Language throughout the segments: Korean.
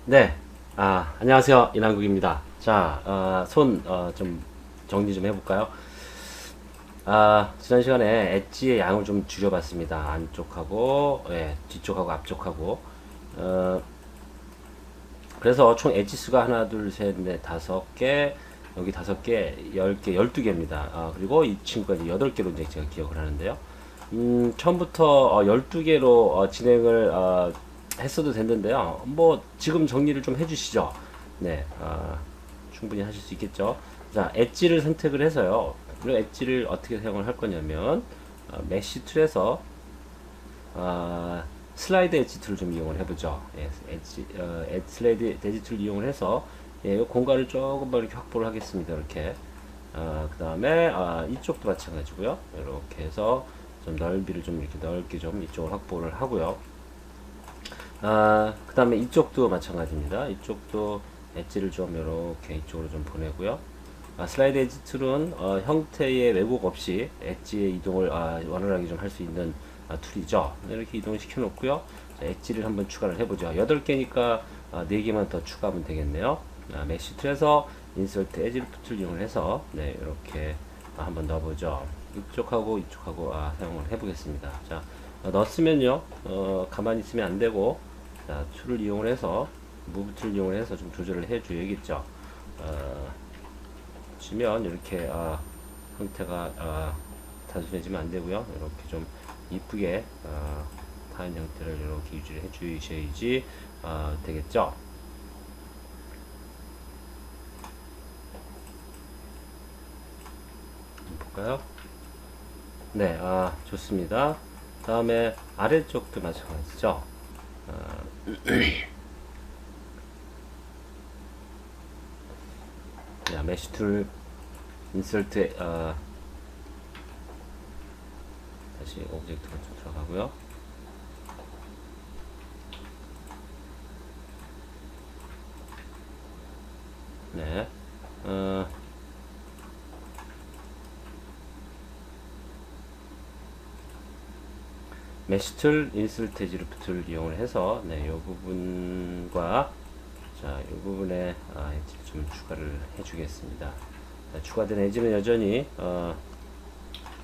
네, 안녕하세요. 이남국입니다. 자, 좀 정리 좀 해볼까요? 지난 시간에 엣지의 양을 좀 줄여봤습니다. 안쪽하고, 예, 뒤쪽하고 앞쪽하고. 어, 그래서 총 엣지 수가 하나, 둘, 셋, 넷, 다섯 개, 여기 다섯 개, 10개, 12개입니다. 그리고 이 친구가 이제 8개로 이제 제가 기억을 하는데요. 처음부터 12개로 진행을 했어도 됐는데요. 뭐 지금 정리를 좀 해주시죠. 네, 충분히 하실 수 있겠죠. 자, 엣지를 선택을 해서요. 그리고 엣지를 어떻게 사용을 할 거냐면 메쉬 툴에서 어, 슬라이드 엣지 툴을 좀 이용을 해보죠. 예, 슬라이드 엣지 툴 이용을 해서 예, 이 공간을 조금 더 이렇게 확보를 하겠습니다. 이렇게. 그 다음에 이쪽도 마찬가지고요. 이렇게 해서 좀 넓이를 좀 이렇게 넓게 좀 이쪽을 확보를 하고요. 그 다음에 이쪽도 마찬가지입니다. 이쪽도 엣지를 좀 이렇게 이쪽으로 좀 보내고요. 슬라이드 엣지 툴은 형태의 왜곡 없이 엣지의 이동을 원활하게 좀 할 수 있는 툴이죠. 이렇게 이동을 시켜 놓고요. 엣지를 한번 추가를 해보죠. 8개니까 4개만 더 추가하면 되겠네요. 메쉬 툴에서 인서트 엣지 툴을 이용을 해서 네, 이렇게 한번 넣어보죠. 이쪽하고 이쪽하고 사용을 해보겠습니다. 자, 넣었으면요, 가만히 있으면 안 되고, 자, 툴을 이용을 해서, 무브 툴을 이용을 해서 좀 조절을 해줘야겠죠. 치면 이렇게 형태가 단순해지면 안 되고요. 이렇게 좀 이쁘게 타인 형태를 이렇게 유지를 해주셔야지 되겠죠. 한번 볼까요? 네, 좋습니다. 다음에 아래쪽도 마찬가지죠. 자, 메쉬 툴 인서트 다시 오브젝트가 좀 들어가고요. 네, 메쉬 툴 인서트 엣지 루프트를 이용을 해서 네, 이 부분과 자, 이 부분에 엣지를 좀 추가를 해주겠습니다. 자, 추가된 엣지는 여전히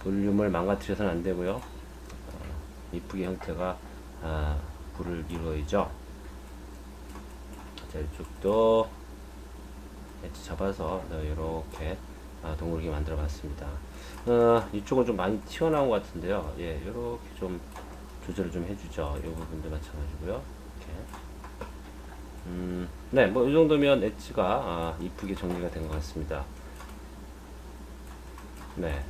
볼륨을 망가뜨려서는 안 되고요. 이쁘게 형태가 불을 이루어야죠. 자, 이쪽도 엣지 잡아서 이렇게 동그랗게 만들어 봤습니다. 이쪽은 좀 많이 튀어나온 것 같은데요. 예, 이렇게 좀 조절을 좀 해주죠. 이 부분도 마찬가지고요. 이렇게. 네, 뭐, 이 정도면 엣지가 이쁘게 정리가 된 것 같습니다. 네,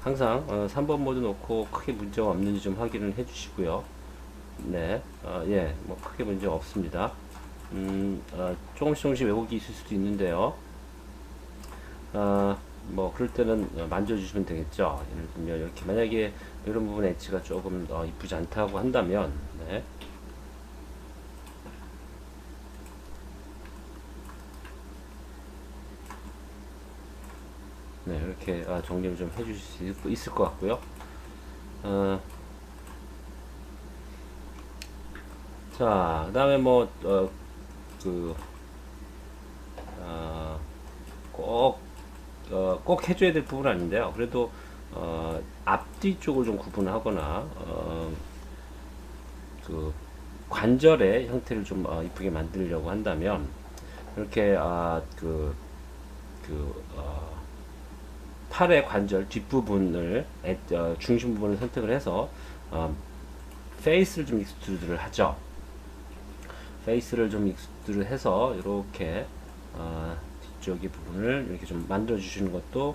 항상 3번 모드 놓고 크게 문제가 없는지 좀 확인을 해 주시고요. 네, 예, 뭐 크게 문제가 없습니다. 조금씩 왜곡이 있을 수도 있는데요. 뭐 그럴 때는 만져주시면 되겠죠. 예를 들면 이렇게 만약에 이런 부분 엣지가 조금 이쁘지 않다고 한다면, 네, 네, 이렇게 정리를 좀 해주실 수 있을 것 같고요. 자, 그 다음에 뭐, 그, 꼭, 꼭 해줘야 될 부분은 아닌데요. 그래도, 앞뒤 쪽을 좀 구분하거나, 그, 관절의 형태를 좀 이쁘게 만들려고 한다면, 이렇게, 팔의 관절 뒷부분을, 중심 부분을 선택을 해서, 페이스를 좀 익스트루드를 하죠. 페이스를 좀 익스트루드 해서 이렇게 뒤쪽의 부분을 이렇게 좀 만들어 주시는 것도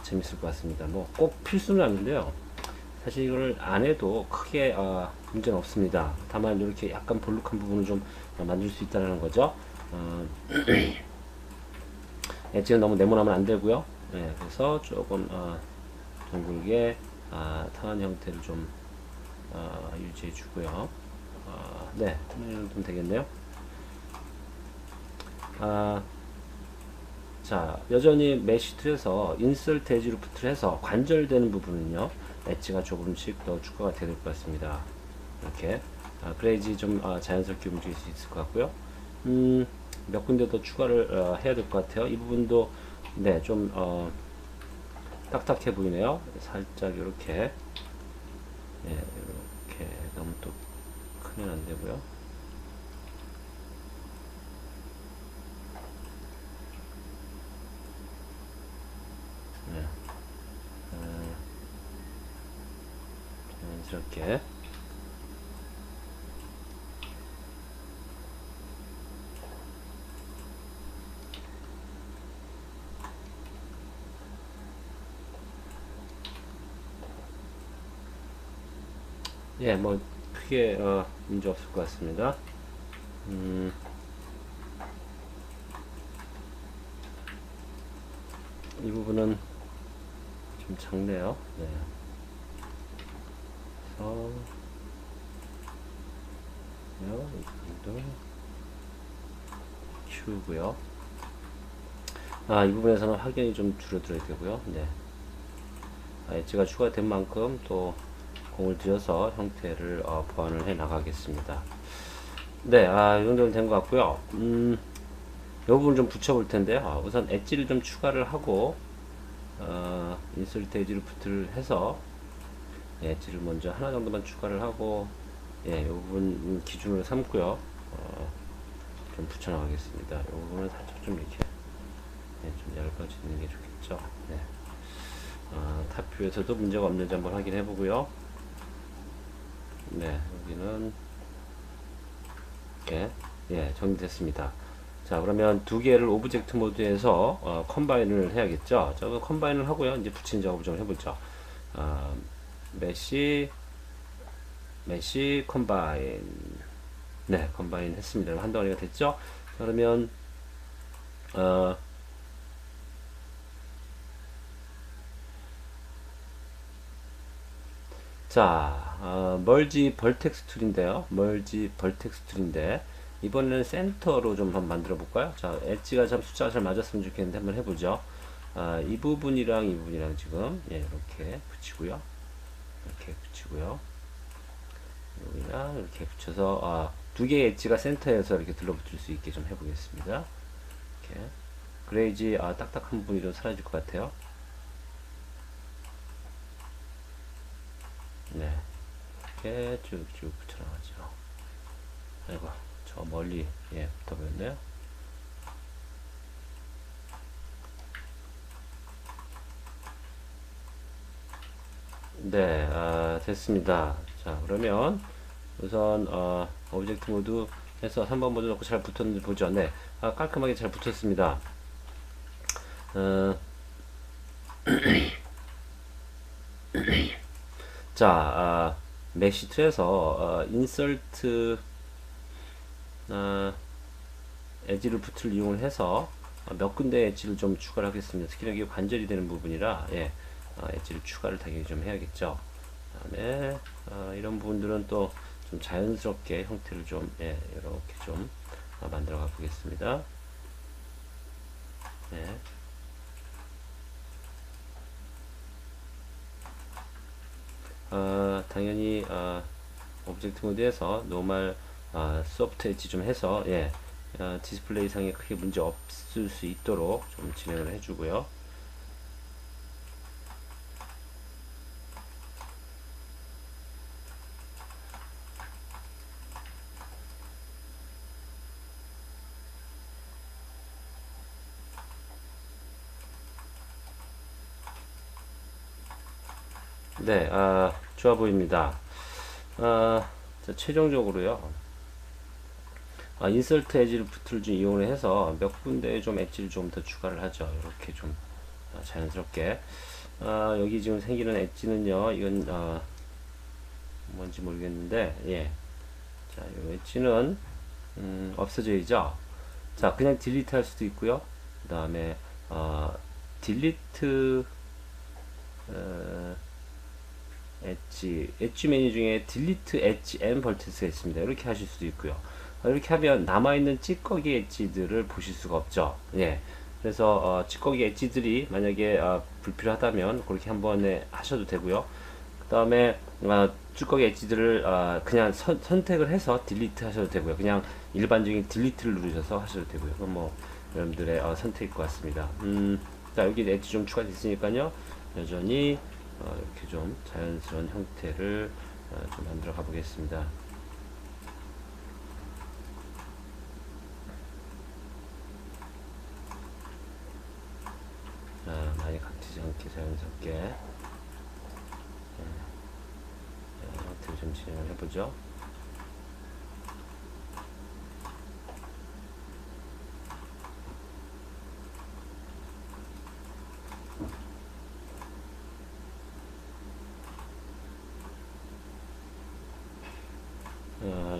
재밌을 것 같습니다. 뭐 꼭 필수는 아닌데요. 사실 이걸 안 해도 크게 문제는 없습니다. 다만 이렇게 약간 볼록한 부분을 좀 만들 수 있다는 거죠. 엣지는 너무 네모나면 안 되고요. 네, 그래서 조금 둥글게 타원 형태를 좀 유지해 주고요. 네, 이 정도면 되겠네요. 자, 여전히 메쉬 툴에서 인서트 엣지 루프트를 해서 관절되는 부분은요, 엣지가 조금씩 더 추가가 되야 될 것 같습니다. 이렇게. 그래야지 좀 자연스럽게 움직일 수 있을 것 같고요. 몇 군데 더 추가를 해야 될 것 같아요. 이 부분도 네, 좀 딱딱해 보이네요. 살짝 이렇게 이렇게 너무 또 크면 안 되고요. 네, 자연스럽게. 예, 뭐 크게 문제 없을 것 같습니다. 이 부분은 좀 작네요. 네. 그래서 이 부분도 키우고요. 이 부분에서는 확연히 좀 줄어들어야 되고요. 네. 엣지가 추가된 만큼 또 공을 들여서 형태를 보완을 해 나가겠습니다. 네, 이 정도는 된 것 같고요. 이 부분 좀 붙여볼 텐데요. 우선 엣지를 좀 추가를 하고 인서트 엣지를 부트를 해서 엣지를 먼저 하나 정도만 추가를 하고 이 부분 기준으로 삼고요. 좀 붙여나가겠습니다. 이 부분은 살짝 좀 이렇게 좀 얇아지는 게 좋겠죠. 네. 탑뷰에서도 문제가 없는지 한번 확인해 보고요. 네, 여기는 이렇게 정리됐습니다. 자, 그러면 두 개를 오브젝트 모드에서 컴바인을 해야겠죠. 자, 컴바인을 하고요. 이제 붙이는 작업을 좀 해보죠. 메시 컴바인. 네, 컴바인 했습니다. 한 덩어리가 됐죠. 자, 그러면 멀지 벌텍스 툴인데요. 멀지 벌텍스 툴인데, 이번에는 센터로 좀 한번 만들어 볼까요? 자, 엣지가 참 숫자가 잘 맞았으면 좋겠는데 한번 해보죠. 이 부분이랑 이 부분이랑 지금, 이렇게 붙이고요. 이렇게 붙이고요. 여기랑 이렇게 붙여서, 두 개의 엣지가 센터에서 이렇게 들러붙을 수 있게 좀 해보겠습니다. 이렇게. 그래야지, 딱딱한 부분이 좀 사라질 것 같아요. 네. 이렇게 쭉쭉 붙여나가죠. 아이고, 저 멀리, 붙어 보였네요. 네, 됐습니다. 자, 그러면 우선, 오브젝트 모드 해서 3번 모드 넣고 잘 붙었는지 보죠. 네, 깔끔하게 잘 붙었습니다. 자, 메시 툴에서 인설트 엣지를 부트를 이용을 해서 몇 군데 엣지를 좀 추가를 하겠습니다. 특히 여기 관절이 되는 부분이라 엣지를 추가를 당연히 좀 해야겠죠. 그다음에 이런 부분들은 또 좀 자연스럽게 형태를 좀 이렇게 좀 만들어 가 보겠습니다. 네. 당연히 오브젝트 모드에서 노멀 소프트 엣지 좀 해서 디스플레이 상에 크게 문제 없을 수 있도록 좀 진행을 해주고요. 네, 좋아 보입니다. 자, 최종적으로요. 인설트 엣지를 부트를 좀 이용을 해서 몇 군데에 좀 엣지를 좀 더 추가를 하죠. 이렇게 좀 자연스럽게. 여기 지금 생기는 엣지는요, 이건 뭔지 모르겠는데, 자, 이 엣지는 없어져야죠. 자, 그냥 딜리트 할 수도 있고요. 그 다음에 딜리트 엣지 메뉴 중에 딜리트 엣지 앤 벌티스가 있습니다. 이렇게 하실 수도 있고요. 이렇게 하면 남아있는 찌꺼기 엣지들을 보실 수가 없죠. 그래서 찌꺼기 엣지들이 만약에 불필요하다면 그렇게 한 번에 하셔도 되고요. 그 다음에 쭈꺼기 엣지들을 그냥 선택을 해서 딜리트 하셔도 되고요. 그냥 일반적인 딜리트를 누르셔서 하셔도 되고요. 그건 뭐 여러분들의 선택일 것 같습니다. 자, 여기 엣지 좀 추가됐으니까요. 여전히 이렇게 좀 자연스러운 형태를 좀 만들어 가보겠습니다. 많이 각지지 않게 자연스럽게 형태를 좀 진행을 해보죠.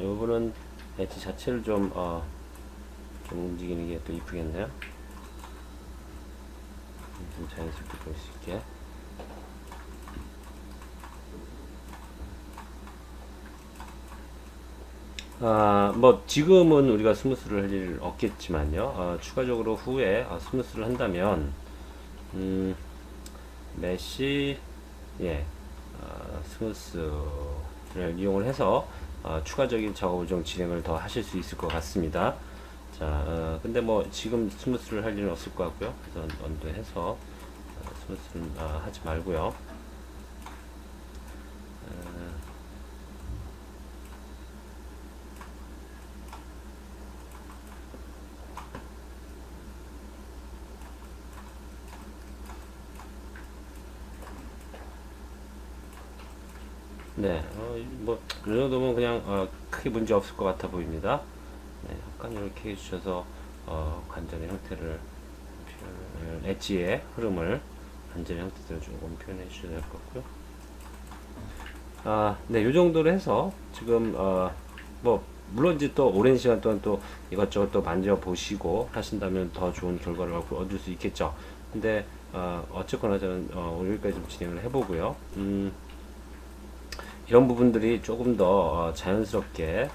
요거는 엣지 자체를 좀 움직이는 게 또 이쁘겠네요. 좀 자연스럽게 볼 수 있게. 뭐 지금은 우리가 스무스를 할 일 없겠지만요. 추가적으로 후에 스무스를 한다면 메시 예 스무스를 이용을 해서 추가적인 작업을 좀 진행을 더 하실 수 있을 것 같습니다. 자, 근데 뭐 지금 스무스를 할 일은 없을 것 같고요. 그래서 언도해서 스무스는 하지 말고요. 네, 뭐, 이 정도면 그냥, 크게 문제 없을 것 같아 보입니다. 네, 약간 이렇게 해주셔서, 관절의 형태를, 엣지의 흐름을, 관절의 형태대로 조금 표현해 주셔야 될 것 같고요. 네, 요 정도로 해서, 지금, 뭐, 물론 이제 또 오랜 시간 동안 또 이것저것 또 만져보시고 하신다면 더 좋은 결과를 얻을 수 있겠죠. 근데, 어쨌거나 저는, 여기까지 좀 진행을 해보고요. 이런 부분들이 조금 더 자연스럽게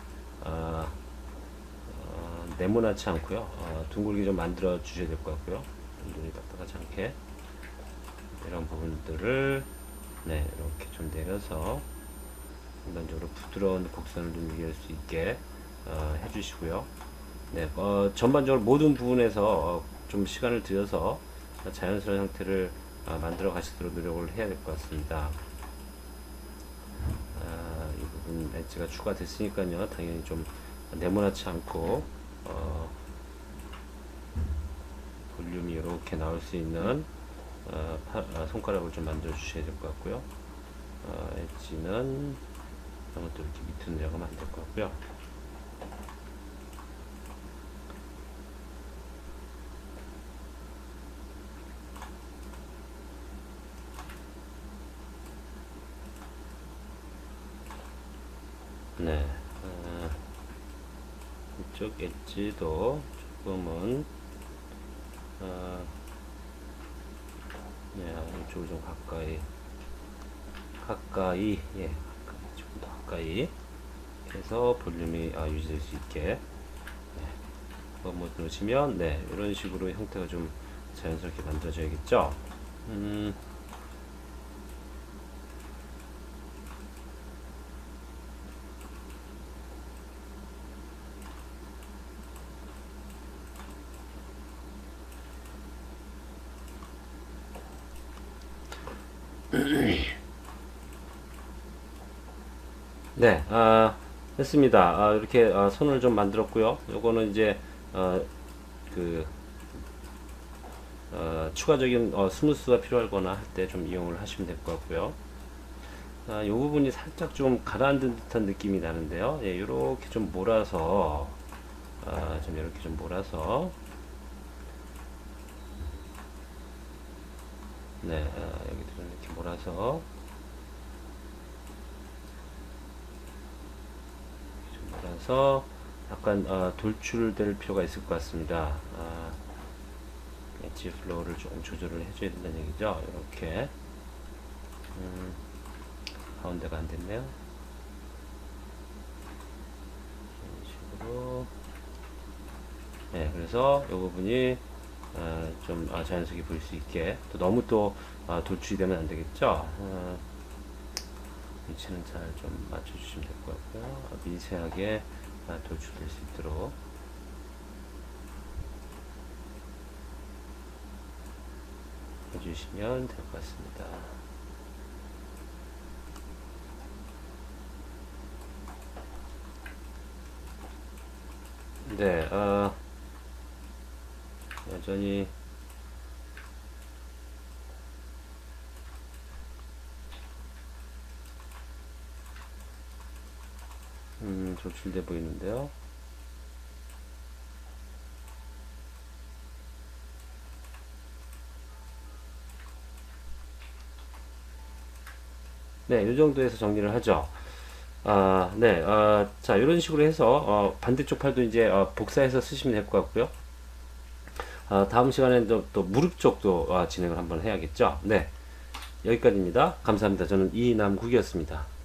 네모나지 않고요. 둥글게 좀 만들어 주셔야 될 것 같고요. 눈이 딱딱하지 않게 이런 부분들을 네 이렇게 좀 내려서 일반적으로 부드러운 곡선을 좀 이길 수 있게 해주시고요. 네, 전반적으로 모든 부분에서 좀 시간을 들여서 자연스러운 형태를 만들어 가시도록 노력을 해야 될 것 같습니다. 이 부분 엣지가 추가됐으니까요. 당연히 좀 네모나지 않고 볼륨이 이렇게 나올 수 있는 손가락을 좀 만들어 주셔야 될 것 같고요. 엣지는 이런 것도 이렇게 밑으로 내려가면 안 될 것 같고요. 네, 이쪽 엣지도 조금은 네, 이쪽을 좀 가까이 예, 조금 더 가까이 해서 볼륨이 유지될 수 있게 네, 한번 누르시면 네, 이런 식으로 형태가 좀 자연스럽게 만들어져야겠죠. 네, 했습니다. 이렇게 손을 좀 만들었고요. 요거는 이제 그 추가적인 스무스가 필요하거나 할 때 좀 이용을 하시면 될 것 같고요. 이 부분이 살짝 좀 가라앉은 듯한 느낌이 나는데요. 예, 이렇게 좀 몰아서 좀 이렇게 좀 몰아서 네, 여기도 좀 이렇게 몰아서 약간 돌출될 필요가 있을 것 같습니다. 엣지 플로우를 조금 조절을 해줘야 된다는 얘기죠. 이렇게 가운데가 안 됐네요. 이런 식으로 네, 그래서 이 부분이 좀 자연스럽게 보일 수 있게 또 너무 또 돌출이 되면 안 되겠죠. 위치는 잘 좀 맞춰주시면 될 것 같고요. 미세하게 돌출될 수 있도록 해주시면 될 것 같습니다. 네, 여전히 돌출돼 보이는데요. 네, 이 정도에서 정리를 하죠. 네, 자, 이런 식으로 해서 반대쪽 팔도 이제 복사해서 쓰시면 될 것 같고요. 다음 시간에는 또 무릎 쪽도 진행을 한번 해야겠죠. 네, 여기까지입니다. 감사합니다. 저는 이남국이었습니다.